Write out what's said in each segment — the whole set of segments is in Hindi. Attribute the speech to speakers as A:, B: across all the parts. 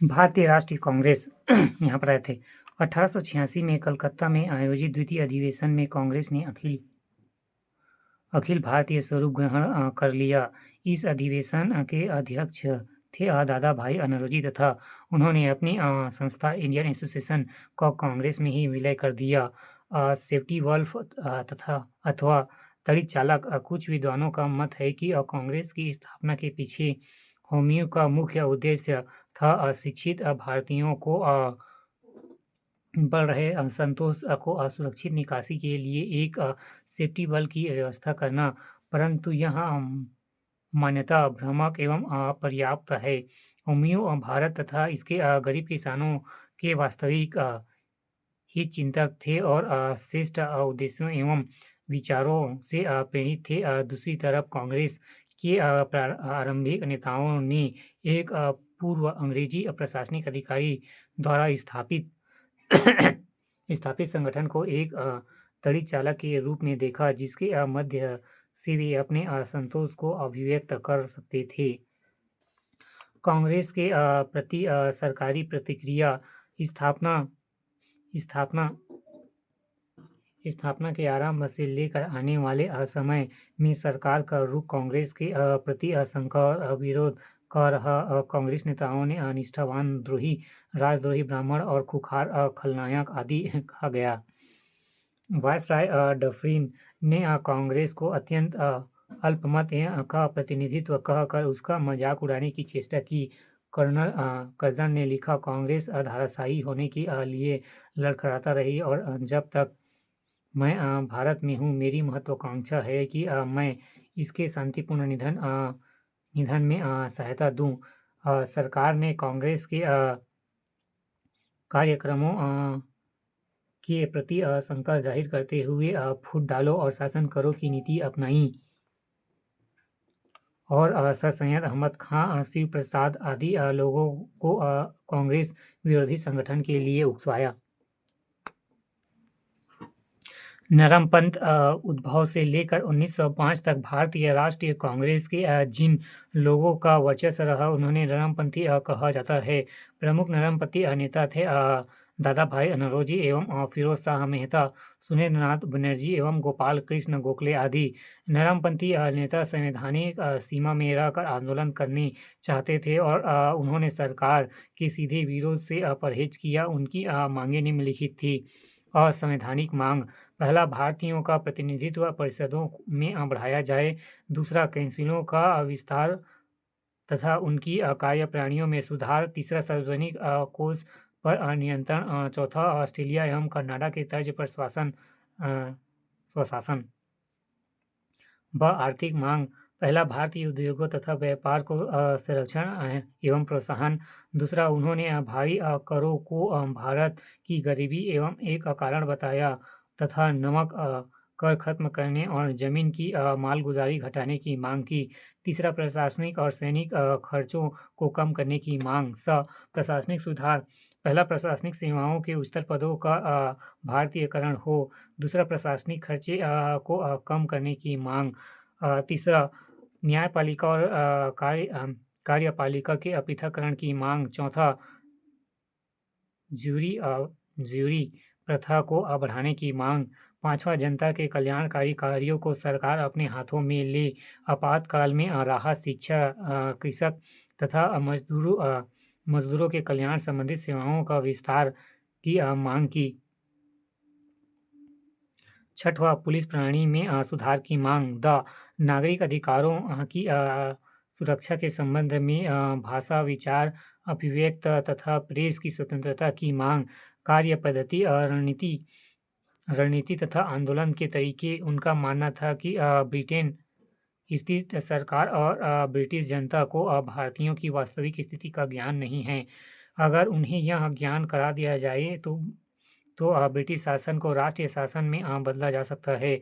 A: भारतीय राष्ट्रीय कांग्रेस यहाँ पर आए थे। 1886 में कलकत्ता में आयोजित द्वितीय अधिवेशन में कांग्रेस ने अखिल भारतीय स्वरूप ग्रहण कर लिया। इस अधिवेशन के अध्यक्ष थे दादा भाई नौरोजी तथा उन्होंने अपनी संस्था इंडियन एसोसिएशन को कांग्रेस में ही विलय कर दिया। सेफ्टी वल्फ तथा अथवा तड़ित चालक कुछ विद्वानों का मत है कि कांग्रेस की स्थापना के पीछे होमियो का मुख्य उद्देश्य था शिक्षित भारतीयों को बढ़ रहे असंतोष को सुरक्षित निकासी के लिए एक सेफ्टी बल की व्यवस्था करना, परंतु यह मान्यता भ्रामक एवं अपर्याप्त है। होमियो भारत तथा इसके गरीब किसानों के वास्तविक हित चिंतक थे और श्रेष्ठ उद्देश्यों एवं विचारों से प्रेरित थे। दूसरी तरफ कांग्रेस के आरंभिक नेताओं ने एक पूर्व अंग्रेजी प्रशासनिक अधिकारी द्वारा स्थापित स्थापित संगठन को एक तड़ित चालक के रूप में देखा, जिसके मध्य से वे अपने असंतोष को अभिव्यक्त कर सकते थे। कांग्रेस के प्रति सरकारी प्रतिक्रिया स्थापना स्थापना के आरंभ से लेकर आने वाले समय में सरकार का रुख कांग्रेस के प्रति आशंका और विरोध कर रहा। कांग्रेस नेताओं ने निष्ठावान द्रोही, राजद्रोही, ब्राह्मण और खुखार खलनायक आदि कहा गया। वायसराय डफरिन ने कांग्रेस को अत्यंत अल्पमत का प्रतिनिधित्व कहकर उसका मजाक उड़ाने की चेष्टा की। कर्नल कर्जन ने लिखा, कांग्रेस धाराशाही होने के लिए लड़खड़ाता रही और जब तक मैं भारत में हूँ मेरी महत्वाकांक्षा है कि मैं इसके शांतिपूर्ण निधन में सहायता दूं। सरकार ने कांग्रेस के कार्यक्रमों के प्रति शंका जाहिर करते हुए फूट डालो और शासन करो की नीति अपनाई और सर सैयद अहमद खां, शिव प्रसाद आदि लोगों को कांग्रेस विरोधी संगठन के लिए उकसाया। नरमपंथ उद्भव से लेकर 1905 तक भारतीय राष्ट्रीय कांग्रेस के जिन लोगों का वर्चस्व रहा उन्होंने नरमपंथी कहा जाता है। प्रमुख नरमपंथी नेता थे दादा भाई नौरोजी एवं फिरोज शाह मेहता, सुरेंद्रनाथ बनर्जी एवं गोपाल कृष्ण गोखले आदि। नरमपंथी नेता संवैधानिक सीमा में रहकर आंदोलन करने चाहते थे और उन्होंने सरकार के सीधे विरोध से परहेज किया। उनकी मांगें निम्नलिखित थी। असंवैधानिक मांग, पहला, भारतीयों का प्रतिनिधित्व परिषदों में बढ़ाया जाए। दूसरा, काउंसिलों का विस्तार तथा उनकी कार्यप्रणालियों में सुधार। तीसरा, सार्वजनिक कोष पर नियंत्रण। चौथा, ऑस्ट्रेलिया एवं कनाडा के तर्ज पर स्वशासन। आर्थिक मांग, पहला, भारतीय उद्योगों तथा व्यापार को संरक्षण एवं प्रोत्साहन। दूसरा, उन्होंने भारी करों को भारत की गरीबी एवं एक कारण बताया तथा नमक कर खत्म करने और जमीन की मालगुजारी घटाने की मांग की। तीसरा, प्रशासनिक और सैनिक खर्चों को कम करने की मांग। प्रशासनिक सुधार, पहला, प्रशासनिक सेवाओं के उच्चतर पदों का भारतीयकरण हो। दूसरा, प्रशासनिक खर्चे को कम करने की मांग। तीसरा, न्यायपालिका और कार्यपालिका के पृथक्करण की मांग। चौथा, ज्यूरी प्रथा को बढ़ाने की मांग। पांचवा, जनता के कल्याणकारी कार्यों को सरकार अपने हाथों में ले। आपातकाल में राहत, शिक्षा, कृषक तथा मजदूरों के कल्याण संबंधित सेवाओं का विस्तार की मांग की। छठवां, पुलिस प्रणाली में सुधार की मांग। नागरिक अधिकारों की सुरक्षा के संबंध में भाषा, विचार, अभिव्यक्त तथा प्रेस की स्वतंत्रता की मांग। कार्य पद्धति, रणनीति तथा आंदोलन के तरीके। उनका मानना था कि ब्रिटेन स्थित सरकार और ब्रिटिश जनता को भारतीयों की वास्तविक स्थिति का ज्ञान नहीं है। अगर उन्हें यह ज्ञान करा दिया जाए तो ब्रिटिश शासन को राष्ट्रीय शासन में बदला जा सकता है।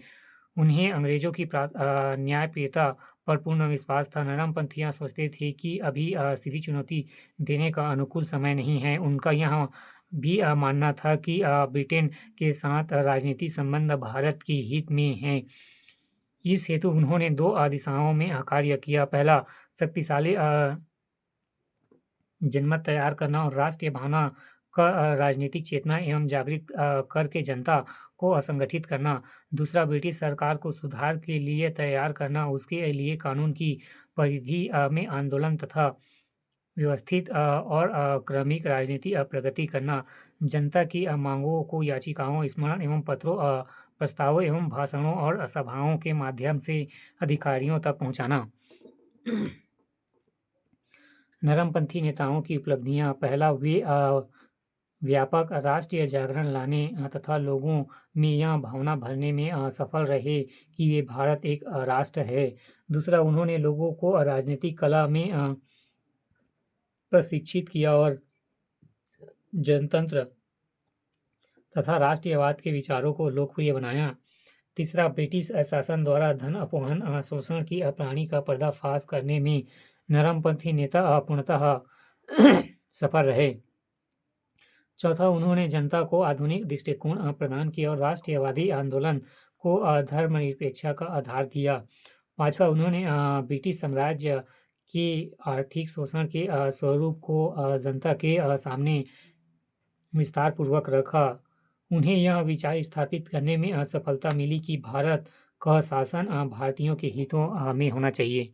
A: उन्हें अंग्रेजों की न्यायप्रियता पर पूर्ण विश्वास था। नरमपंथियां सोचते थे कि अभी सीधी चुनौती देने का अनुकूल समय नहीं है। उनका यह भी मानना था कि ब्रिटेन के साथ राजनीतिक संबंध भारत के हित में हैं। इस हेतु उन्होंने दो दिशाओं में कार्य किया। पहला, शक्तिशाली जनमत तैयार करना और राष्ट्रीय भावना का राजनीतिक चेतना एवं जागृत करके जनता को संगठित करना। दूसरा, ब्रिटिश सरकार को सुधार के लिए तैयार करना, उसके लिए कानून की परिधि में आंदोलन तथा व्यवस्थित और क्रमिक राजनीति प्रगति करना। जनता की मांगों को याचिकाओं, स्मरण एवं पत्रों, प्रस्तावों एवं भाषणों और सभाओं के माध्यम से अधिकारियों तक पहुंचाना। नरमपंथी नेताओं की उपलब्धियां: पहला, वे व्यापक राष्ट्रीय जागरण लाने तथा लोगों में यह भावना भरने में सफल रहे कि वे भारत एक राष्ट्र है। दूसरा, उन्होंने लोगों को राजनीतिक कला में प्रशिक्षित किया और जनतंत्र तथा राष्ट्रीयवाद के विचारों को लोकप्रिय बनाया। तीसरा, ब्रिटिश शासन द्वारा धन अपहरण, शोषण की अप्राणी का पर्दाफाश करने में नरमपंथी नेता पूर्णतः सफल रहे। चौथा, उन्होंने जनता को आधुनिक दृष्टिकोण प्रदान किया और राष्ट्रीयवादी आंदोलन को धर्मनिरपेक्षता का आधार दिया। पांचवा, उन्होंने ब्रिटिश साम्राज्य के आर्थिक शोषण के स्वरूप को जनता के सामने विस्तारपूर्वक रखा। उन्हें यह विचार स्थापित करने में सफलता मिली कि भारत का शासन भारतीयों के हितों में होना चाहिए।